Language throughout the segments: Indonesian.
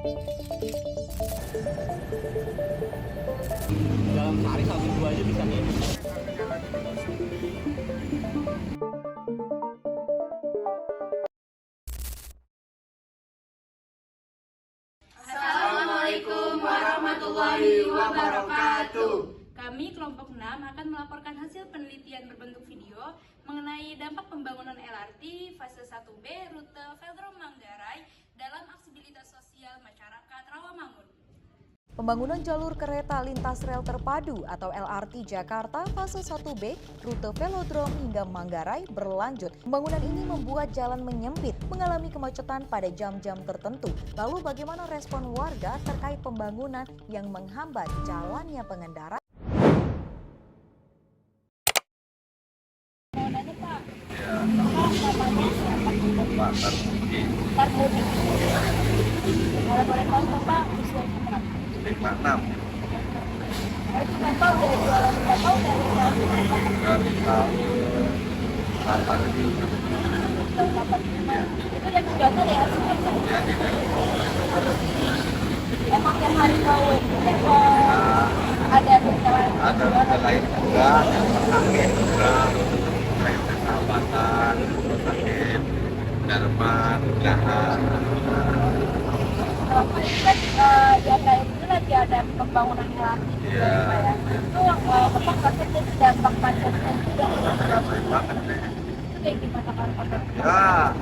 Dalam sehari 1 2 aja bisa nih. Assalamualaikum warahmatullahi wabarakatuh. Kami kelompok 6 akan melaporkan hasil penelitian berbentuk video mengenai dampak pembangunan LRT fase 1B rute Velodrome Manggarai dalam aksibilitas sosial masyarakat Rawamangun. Pembangunan jalur kereta lintas rel terpadu atau LRT Jakarta fase 1B rute Velodrome hingga Manggarai berlanjut. Pembangunan ini membuat jalan menyempit, mengalami kemacetan pada jam-jam tertentu. Lalu bagaimana respon warga terkait pembangunan yang menghambat jalannya pengendara? Kalau boleh tahu Bapak usianya berapa? 56 Itu Bapak udah jualan berapa dari tahun dari tahun 85. tahun 85? Itu yang biasa ya? Emang yang hari mau itu ada jalan? Ada rute lain juga, yang sakit juga, kayak persahabatan, sakit, Darman, Gahan. Ya kayak itu lagi ada pembangunan LRT juga ya Pak ya. Itu Bapak pasti jadi dampak macetnya juga. Ramai banget deh. Itu kayak gimana kan Pak? Ya,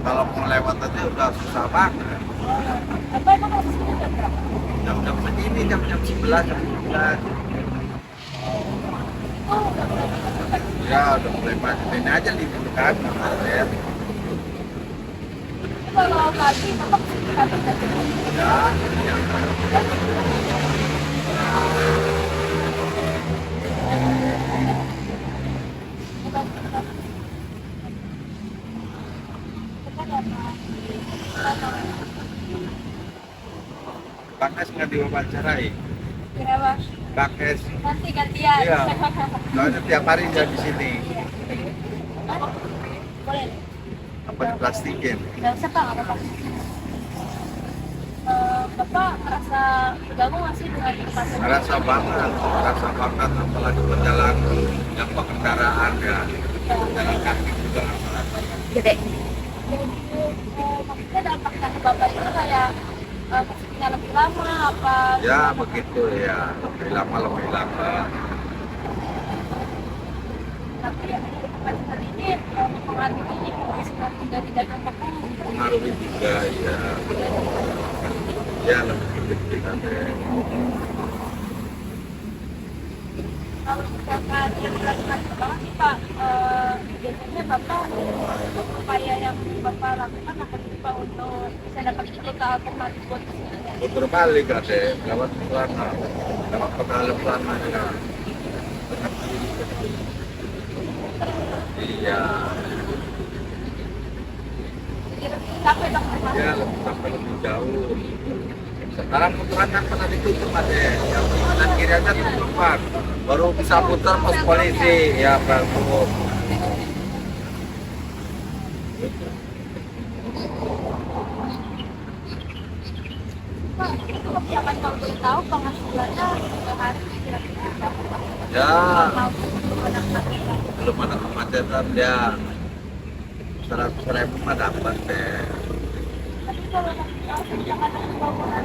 kalau mau lewat aja udah susah banget. Bapak emang harus ini jam berapa? Jam-jam segini, jam-jam 11, jam 12. Oh, udah mulai macet. Ya, udah mulai macet. Ini aja libur kan, ya. Kalau pagi Bapak kantor jam berapa? Ya, ya. Bakes nggak diwawancarai? Kenapa? Bakes, Nanti gantian. iya. Soalnya tiap hari dia di sini. Boleh. Apa diplastikin? Gak usah Pak, nggak apa-apa. Bapak merasa tergabung nggak sih dengan fase ini? Rasa banget, apalagi berjalan yang pengendaraan ya, jalan kaki juga. Gede. Jadi, maksudnya dampaknya ke Bapak itu kayak kesepian lebih lama apa? Ya begitu ya, lebih lama. Tapi ya, kemacetan ini mempengaruhi sudah dari dagang Bapak. Pengaruhi juga ya, ya lebih sedikit ada. Kalau misalkan yang dilakukan banget sih Pak, biasanya Bapak upaya yang Bapak lakukan apa sih Pak untuk bisa dapat rute alternatif buat kesini? Putar balik ada, lewat pelana, lewat pedal pelana ya. Iya, Jadi lebih capek Bang ya lebih sampai lebih jauh. Sekarang putaran kan pernah ditutup aja, yang kanan kiri aja tutup Pak. Baru bisa putar pos polisi, ya baru. Pak, itu persiapan kalau boleh tahu penghasilannya sehari kira-kira berapa? Ya, Mau menggunakan belum ada kemacetan ya. 100.000 mah dapat deh. tapi kalau misalkan ada pembangunan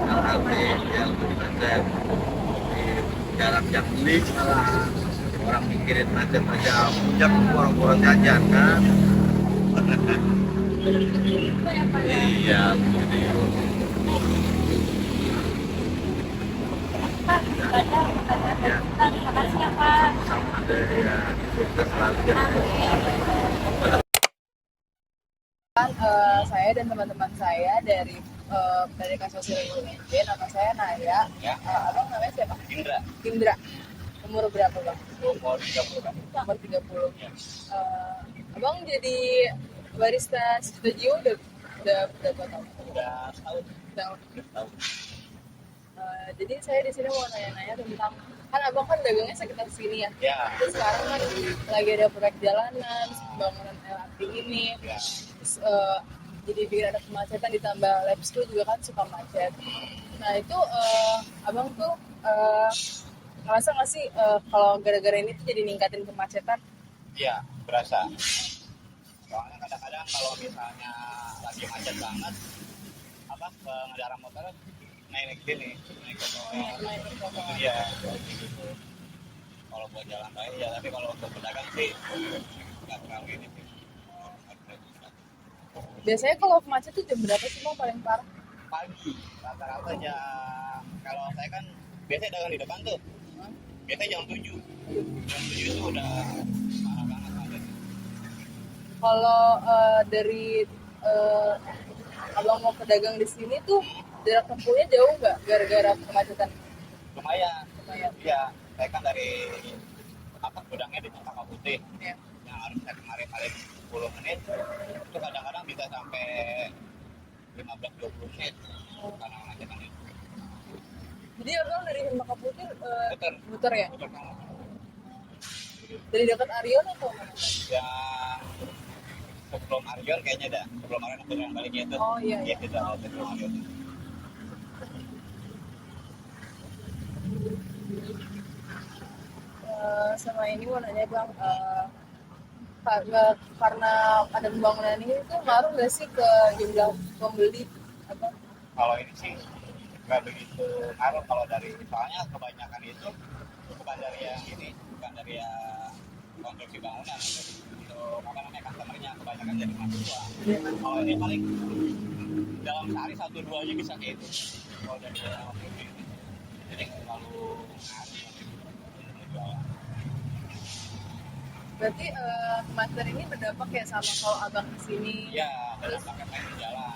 LRT ya lebih macet. Di jarak yang beli malah orang mikirin macet aja, puncak boro-boro jajan kan. itu ya Pak ya. Iya, jadi Pak, ada ya terima kasih ya Pak. sama deh ya, sukses selalu. Saya dan teman-teman saya dari Pendidikan Sosial UNJ, nama saya Naya. Abang namanya siapa? Indra. Umur berapa Bang? Umur 30 kan? Umur 30. Abang jadi barista studio udah berapa tahun? Udah setahun. Tahun. Jadi saya di sini mau nanya-nanya tentang, kan abang kan dagangnya sekitar sini ya. Ya. Terus sekarang kan lagi ada proyek jalanan, pembangunan LRT ini. Ya. Terus, jadi bikin ada kemacetan, ditambah lab school juga kan suka macet. Nah itu abang tuh ngerasa nggak sih kalau gara-gara ini tuh jadi ningkatin kemacetan? Iya, berasa. Soalnya kadang-kadang kalau misalnya lagi macet banget, pengendara motor naik sini, naik ke motor. Iya, gitu. Kalau buat jalan raya ya, tapi kalau untuk pedagang sih nggak terlalu ini sih. Biasanya kalau macet tuh jam berapa sih bang paling parah? Pagi, rata-rata jam, kalau saya kan biasanya dagang di depan tuh, biasanya jam 7. Jam 7 itu udah parah banget macet. Kalau dari abang mau pedagang di sini tuh jarak tempuhnya jauh nggak gara-gara kemacetan? Lumayan. Iya, saya kan dari gudangnya di Cempaka Putih, Ya. yang harusnya kemarin 10 menit, itu kadang-kadang bisa sampai 15-20 menit karena kemacetan itu. Jadi abang dari Cempaka Putih muter ya? Muter banget. Dari dekat Arion atau mana? Yang sebelum Arion kayaknya dah, sebelum Arion aku yang baliknya itu. Oh, iya. Iya, itu ada sebelum Arion. Sama ini mau nanya bang, karena ada pembangunan ini tuh ngaruh nggak sih ke jumlah pembeli apa? Kalau ini sih nggak begitu ngaruh, kalau dari soalnya kebanyakan itu bukan dari yang ini, bukan dari yang konstruksi bangunan. Untuk apa namanya customernya kebanyakan jadi mahasiswa. Kalau ini paling dalam sehari 1-2 aja bisa kayak itu. Kalau dari konstruksi ini, jadi nggak terlalu ngaruh. Berarti kemacetan ini berdampak ya sama kalau abang kesini? Ya, berdampak ke pengen jalan.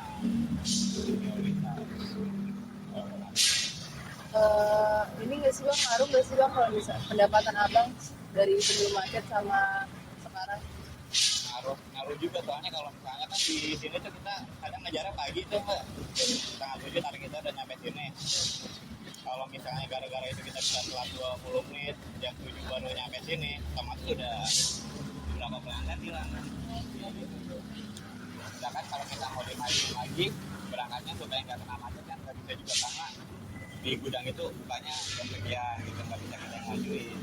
Ini nggak sih bang, ngaruh nggak sih bang kalau bisa pendapatan abang dari sebelum macet sama sekarang? Ngaruh juga, soalnya kalau misalnya kan di sini tuh kita kadang ngejarnya pagi tuh mbak, jam 6:30 target kita udah nyampe sini. Kalau misalnya gara-gara itu kita bisa telat 20 menit, jam 7 baru nyampe sini, otomatis udah berapa pelanggan hilang. Sedangkan kalau kita mau dimajuin lagi berangkatnya supaya nggak kena macet kan nggak bisa juga, karena di gudang itu banyak yang bagian gitu, nggak bisa kita majuin.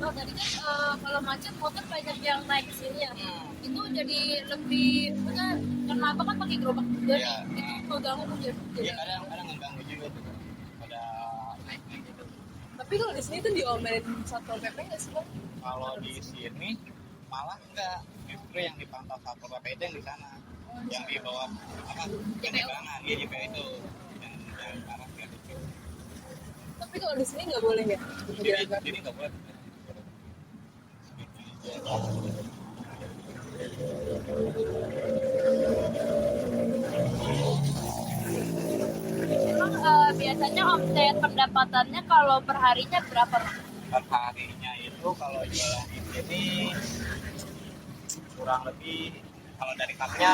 Oh, tadi kan kalau macet motor banyak yang naik ke sini ya. Itu jadi lebih benar karena apa kan pakai gerobak juga Iya. nih. Itu ganggu jadi. Iya, kadang mengganggu juga tuh pada naik gitu. Tapi kalau di sini tuh diomelin Satpol PP nggak sih bang? Kalau di sini malah enggak, justru yang dipantau Satpol PP itu yang di sana, yang di bawah penyeberangan, ya JPO itu yang dari arah ke itu. Tapi kalau di sini nggak boleh ya? Jadi nggak boleh. Emang biasanya omset pendapatannya kalau perharinya berapa? Per harinya itu kalau jualan di sini kurang lebih, kalau dari cupnya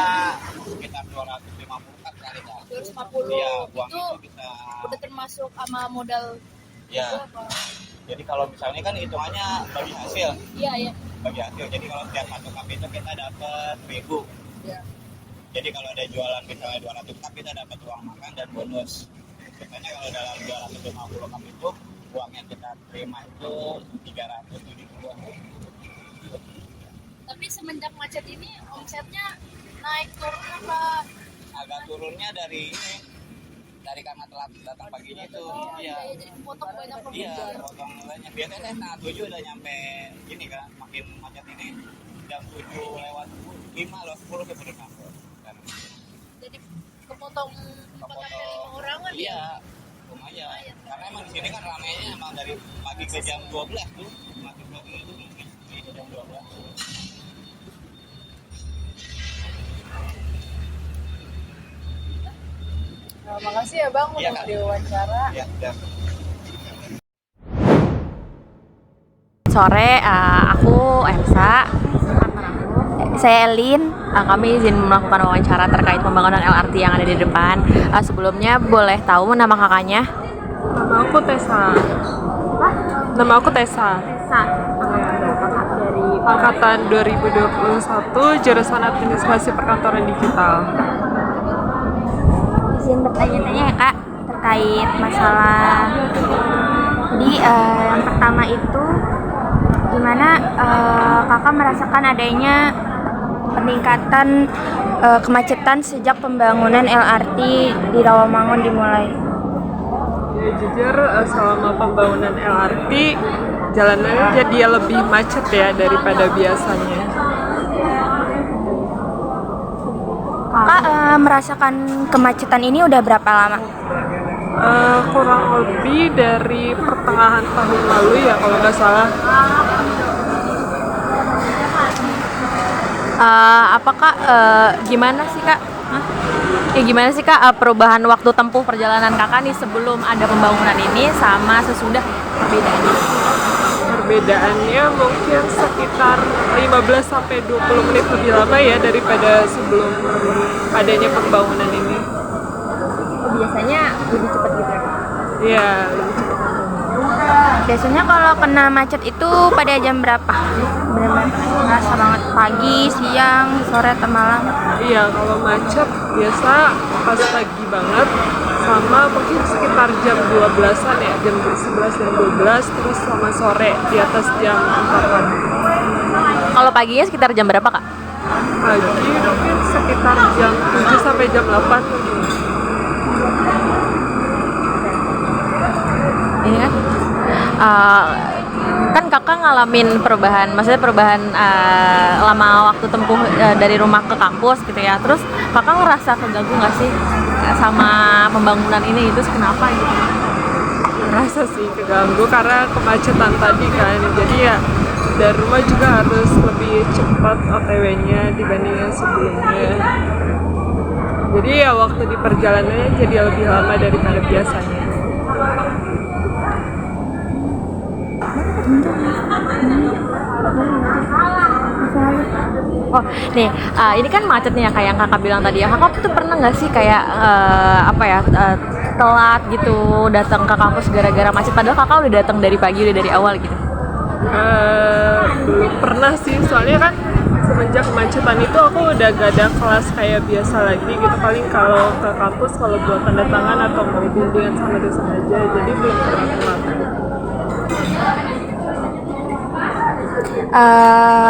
sekitar 250 cup kali dah. 250. Iya, uang Itu itu bisa. udah termasuk sama modal Ya, itu apa? jadi kalau misalnya kan hitungannya bagi hasil. Iya, iya. Bagi hasil, jadi kalau setiap 1 cup itu kita dapat 1000. Ya. Jadi kalau ada jualan misalnya 200 cup kita dapat uang makan dan bonus. Biasanya kalau dalam 250 cup itu uang yang kita terima itu 370. Tapi semenjak macet ini omsetnya naik turun apa? Agak turunnya dari ini, dari karena telat datang paginya itu. Iya. Jadi potong banyak Iya, pengejar. potong banyak. Biasanya saya setengah 7 udah nyampe ini kan, makin macet ini. Jam 7 lewat 5 loh, 10 saya baru nyampe. Jadi kepotong 4-5 orangan ya? Iya, lumayan. Karena emang di sini kan ramainya emang dari pagi ke jam 12 tuh. Masuk pagi itu ke jam 12. Nah, makasih ya bang Iya, udah Kak. diwawancara. Iya, udah. Sore, aku Elsa. Saya Elin. Kami izin melakukan wawancara terkait pembangunan LRT yang ada di depan. Sebelumnya boleh tahu nama kakaknya? Nama aku Tessa. Nama aku Tessa. Kakak dari angkatan 2021 jurusan Administrasi Perkantoran Digital. Izin bertanya-tanya ya Kak, terkait masalah. Jadi yang pertama itu gimana Kakak merasakan adanya peningkatan kemacetan sejak pembangunan LRT di Rawamangun dimulai? Ya jujur selama pembangunan LRT jalanannya jadi lebih macet ya daripada biasanya. Kakak merasakan kemacetan ini udah berapa lama? Kurang lebih dari pertengahan tahun lalu ya kalau nggak salah. Apakah gimana sih Kak? Ya gimana sih Kak perubahan waktu tempuh perjalanan Kakak nih sebelum ada pembangunan ini sama sesudah, perbedaannya? Perbedaannya mungkin sekitar 15 sampai 20 menit lebih lama ya daripada sebelum adanya pembangunan ini. Biasanya lebih cepat gitu ya Kak? Iya, lebih cepat. Biasanya kalau kena macet itu pada jam berapa? Benar-benar terasa banget, pagi, siang, sore, atau malam? Iya, kalau macet biasa pas pagi banget sama mungkin sekitar jam 12-an ya, jam 11 dan 12, terus sama sore di atas jam 4-an. Kalau paginya sekitar jam berapa Kak? Pagi mungkin sekitar jam 7 sampai jam 8. Ini kan kakak ngalamin perubahan, maksudnya perubahan lama waktu tempuh dari rumah ke kampus gitu ya. Terus kakak ngerasa keganggu nggak sih sama pembangunan ini? Itu kenapa gitu? Ngerasa sih keganggu karena kemacetan tadi kan. Jadi ya dari rumah juga harus lebih cepat OTW-nya dibanding yang sebelumnya. Jadi ya waktu di perjalanannya jadi lebih lama daripada biasanya. Oh, nih, ini kan macet nih ya kayak yang kakak bilang tadi ya. Kakak tuh pernah nggak sih kayak telat gitu datang ke kampus gara-gara macet? Padahal kakak udah datang dari pagi, udah dari awal gitu. Belum pernah sih, soalnya kan semenjak kemacetan itu aku udah gak ada kelas kayak biasa lagi gitu. Paling kalau ke kampus kalau buat tanda tangan atau mau bimbingan sama dosen aja, jadi belum pernah telat.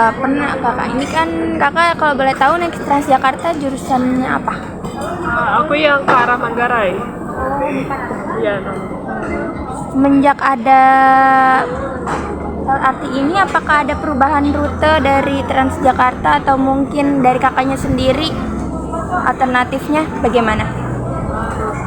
Pernah kakak, ini kan kakak kalau boleh tahu naik Transjakarta jurusannya apa? Aku yang ke arah Manggarai. Iya. Semenjak ada LRT ini, apakah ada perubahan rute dari Transjakarta atau mungkin dari kakaknya sendiri? Alternatifnya bagaimana?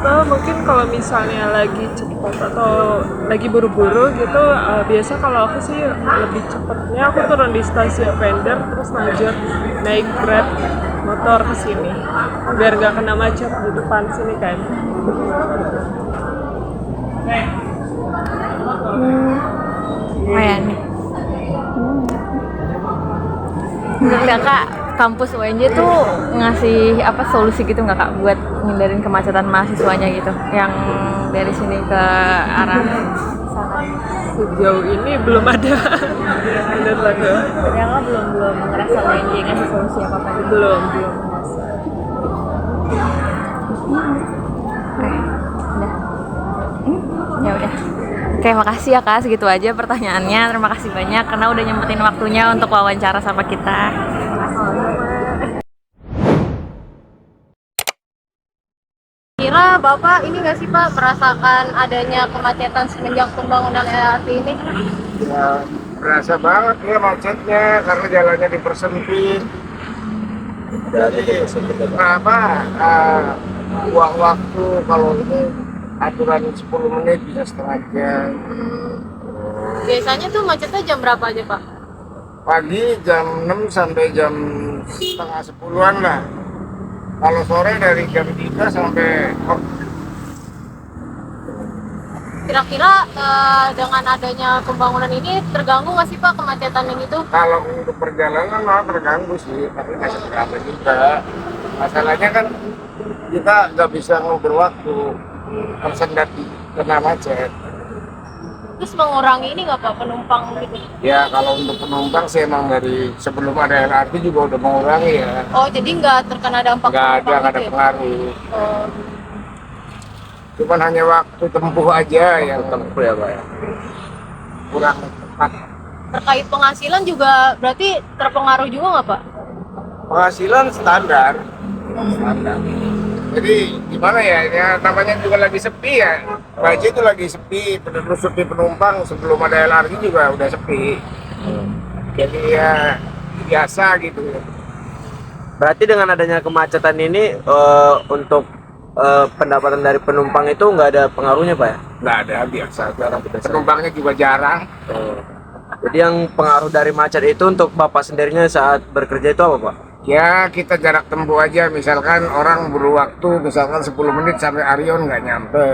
Mungkin kalau misalnya lagi cepat atau lagi buru-buru gitu, biasa kalau aku sih lebih cepatnya aku turun di stasiun Vendor terus lanjut naik Grab motor ke sini biar gak kena macet di depan sini kan. Lumayan nih. Menurut kakak kampus UNJ tuh ngasih apa solusi gitu nggak Kak buat ngindarin kemacetan mahasiswanya gitu yang dari sini ke arah sana? Sejauh ini belum ada. Menurut aku Ternyata belum ngerasa UNJ ngasih solusi apa-apa gitu. belum. Oke, udah. Ya udah. Oke, makasih ya Kak, segitu aja pertanyaannya. Terima kasih banyak karena udah nyempetin waktunya untuk wawancara sama kita. Kira Bapak ini nggak sih Pak merasakan adanya kemacetan semenjak pembangunan LRT ini? Ya, berasa banget ya macetnya karena jalannya dipersempit. Kenapa? Buang waktu kalau ini aturan 10 menit bisa setengah jam. Biasanya tuh macetnya jam berapa aja Pak? Pagi jam 6 sampai jam setengah 10-an lah. Kalau sore dari jam 3 sampai Kira-kira dengan adanya pembangunan ini terganggu nggak sih Pak kemacetan ini tuh? kalau untuk perjalanan mah terganggu sih, tapi nggak seberapa juga. Masalahnya kan kita nggak bisa ngobrol waktu tersendat kena macet. Terus mengurangi ini nggak Pak penumpang gitu? Ya kalau untuk penumpang sih emang dari sebelum ada LRT juga udah mengurangi ya. Oh jadi nggak terkena dampak Nggak penumpang ada gitu ya? pengaruh. Oh, Cuman hanya waktu tempuh aja yang Tempuh ya Pak ya. kurang tepat. terkait penghasilan juga berarti terpengaruh juga nggak Pak? Penghasilan standar. Jadi gimana ya namanya juga lagi sepi ya. Baju itu lagi sepi, benar-benar sepi penumpang sebelum ada LRT juga udah sepi. Jadi ya biasa gitu. Berarti dengan adanya kemacetan ini untuk pendapatan dari penumpang itu nggak ada pengaruhnya Pak ya? Nggak ada, biasa. Penumpangnya juga jarang. Jadi yang pengaruh dari macet itu untuk Bapak sendirinya saat bekerja itu apa Pak? Ya kita jarak tempuh aja, misalkan orang perlu waktu misalkan 10 menit sampai Arion nggak nyampe.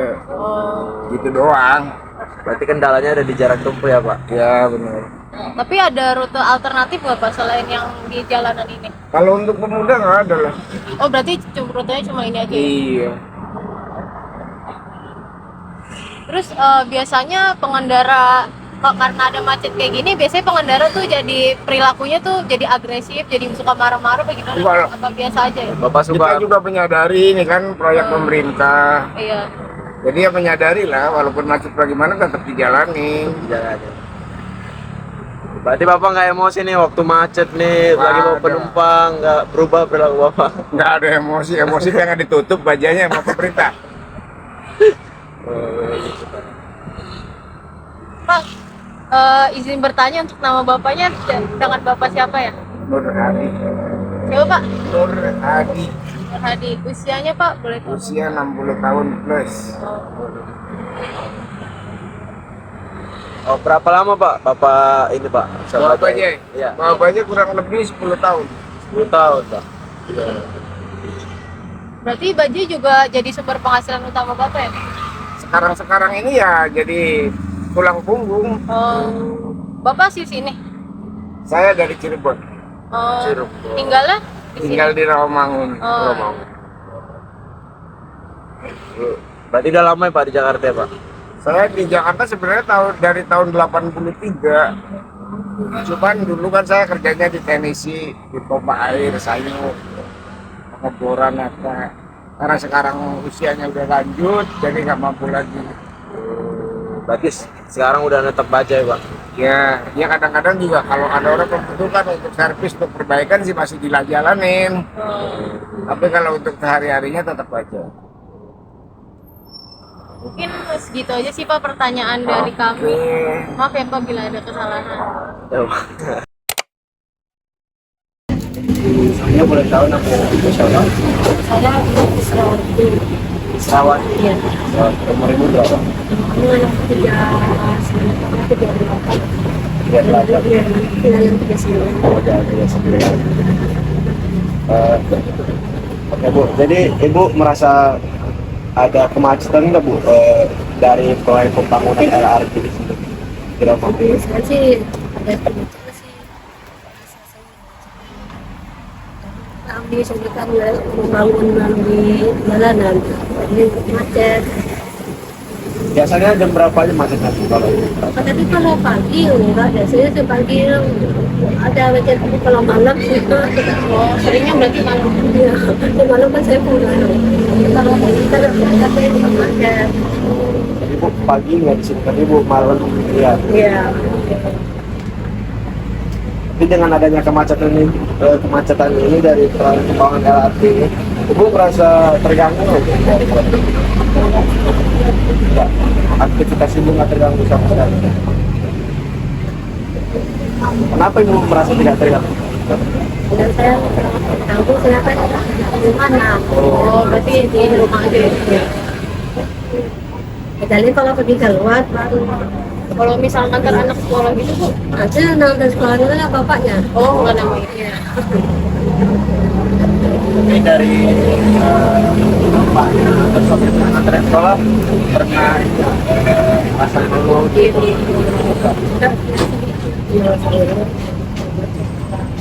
Gitu doang. Berarti kendalanya ada di jarak tempuh ya Pak? Ya benar. Tapi ada rute alternatif nggak Pak selain yang di jalanan ini? Kalau untuk pemuda nggak ada lah. Oh berarti rutenya cuma ini aja ya? Iya. Terus biasanya pengendara karena ada macet kayak gini, biasanya pengendara tuh jadi perilakunya tuh jadi agresif, jadi suka marah-marah bagaimana? Enggak. Apa biasa aja ya? Bapak Kita suka juga menyadari ini kan proyek pemerintah. Iya. Jadi ya menyadari lah, walaupun macet bagaimana tetap dijalani. jalan. Berarti Bapak nggak emosi nih waktu macet nih, lagi mau Nggak ada. penumpang, nggak berubah perilaku Bapak? Nggak ada emosi, emosi pengen ditutup bajanya sama pemerintah. Pak, izin bertanya untuk nama bapaknya dengan bapak siapa ya? Nur Hadi. Siapa Pak? Nur Hadi, Nur Hadi. Usianya Pak boleh tahu? usia 60 tahun plus. Oh, berapa lama Pak Bapak ini Pak? Bapaknya, Iya. bapaknya kurang lebih 10 tahun. 10 tahun Pak. Berarti Baji juga jadi sumber penghasilan utama bapak ya? Sekarang ini ya jadi tulang punggung. Oh, bapak sih sini. Saya dari Cirebon, Oh, Cirebon. tinggalnya di sini. tinggal di Rawamangun. Oh, Berarti udah lama ya Pak di Jakarta ya Pak? Saya di Jakarta sebenarnya dari tahun 83. Cuman dulu kan saya kerjanya di teknisi, di pompa air, sayur, pengeboran apa. Karena sekarang usianya udah lanjut, jadi nggak mampu lagi. Berarti sekarang udah netep baja ya Pak? Ya kadang-kadang juga kalau ada orang membutuhkan untuk servis, untuk perbaikan sih masih dilajalanin. Tapi kalau untuk sehari-harinya tetap aja. mungkin segitu aja sih Pak pertanyaan dari kami. Maaf ya Pak bila ada kesalahan. Ya Pak. Saya boleh tahu nama siapa? Saya Israwati. Serawan. Iya. Umur ibu berapa? Anak 38. Iya, yang 39. Oh, jadi sendiri. Oke Bu, jadi Ibu merasa ada kemacetan nggak Bu dari proyek pembangunan LRT di sini? Kira Pak? Saya sih ada kemacetan sih. Kami sebutkan membangun melalui jalanan, jadi macet. Biasanya jam berapa aja macetnya Bu kalau? Tapi kalau pagi enggak, biasanya sepagi ada macet, tapi kalau malam sih Oh, seringnya berarti malam. ya, malam kan saya pulang. Kalau pagi kan ada yang macet. Jadi Bu pagi nggak di sini, tapi Bu malam lihat. Iya. Tapi dengan adanya kemacetan ini dari proyek pembangunan LRT ini, Ibu merasa terganggu nggak Bu? Nggak. Aktivitas Ibu nggak terganggu sama sekali. Kenapa Ibu merasa tidak terganggu? Dan saya tahu saya kan di mana. Oh, berarti di rumah aja ya? Kecuali kalau pergi keluar baru. Kalau misalkan ngantar anak sekolah gitu Bu? Ada nonton sekolah itu lah bapaknya. Oh, nggak namanya. Iya. Ini dari Pak terus antar sekolah pernah pasang dulu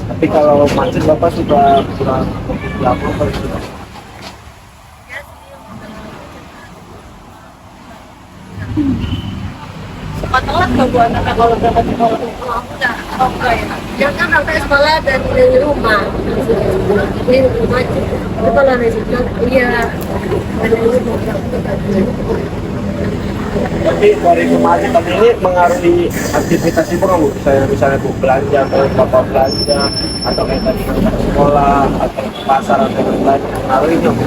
tapi kalau macet Bapak sudah lama apa gitu? Suka telat nunggu anaknya kalau berangkat sekolah udah oh enggak ya Dia kan sampai sekolah dari rumah. Ini rumah. Itu kalau resiko, iya. Dari rumah. Tapi dari kemacetan ini mengaruhi aktivitas ibu nggak bu? Misalnya bu belanja ke bapak belanja atau kayak tadi ke sekolah atau ke pasar atau yang lain mengaruhi nggak bu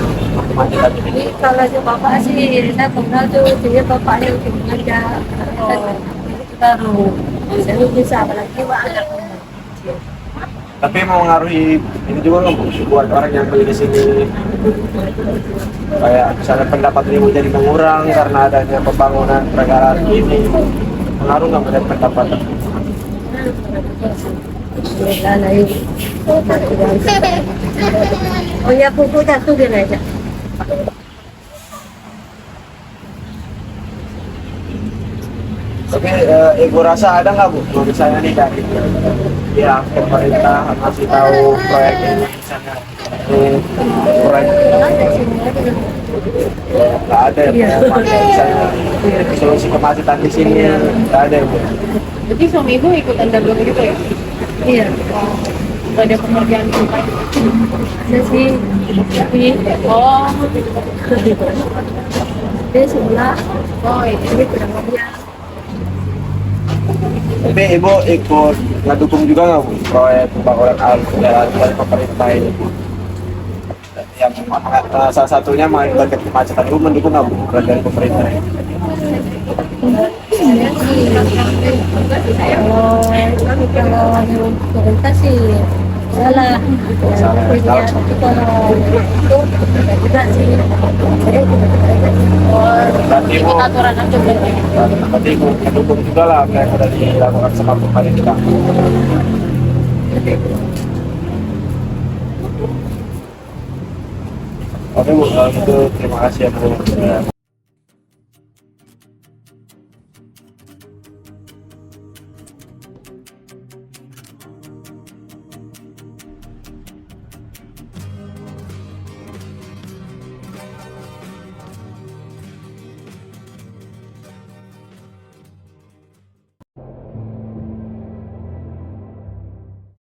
kemacetan ini? Jadi kalau si bapak sih, saya kenal tuh, dia bapaknya lebih belanja. Baru, saya bisa apalagi ada. Tapi mau mengaruhi ini juga nggak bu buat orang yang beli di sini? Kayak misalnya pendapat ibu jadi mengurang karena adanya pembangunan pergerakan ini, pengaruh nggak pada pendapatan? Oh ya, kuku satu dia aja. Tapi ibu rasa ada nggak bu, kalau misalnya nih dari ya pemerintah ngasih tahu proyek ini misalnya proyek nggak ada ya misalnya solusi kemacetan di sini nggak ada ya bu. jadi suami ibu ikutan dagang gitu ya Iya, nggak ada pengerjaan gitu ada sih. Tapi, oh dia sebelah. oh Ini kurang lebih. Tapi ibu ikut ngedukung juga nggak bu proyek pembangunan LRT dari pemerintah ini? Yang salah satunya menghilangkan kemacetan, ibu mendukung nggak bu proyek dari pemerintah? Kalau pemerintah sih salah. Tapi kalau itu tidak sih. Saya Berarti ibu, aturan aja berarti berarti ibu mendukung juga lah apa yang sudah dilakukan sama pemerintah. Oke bu, kalau gitu terima kasih ya bu.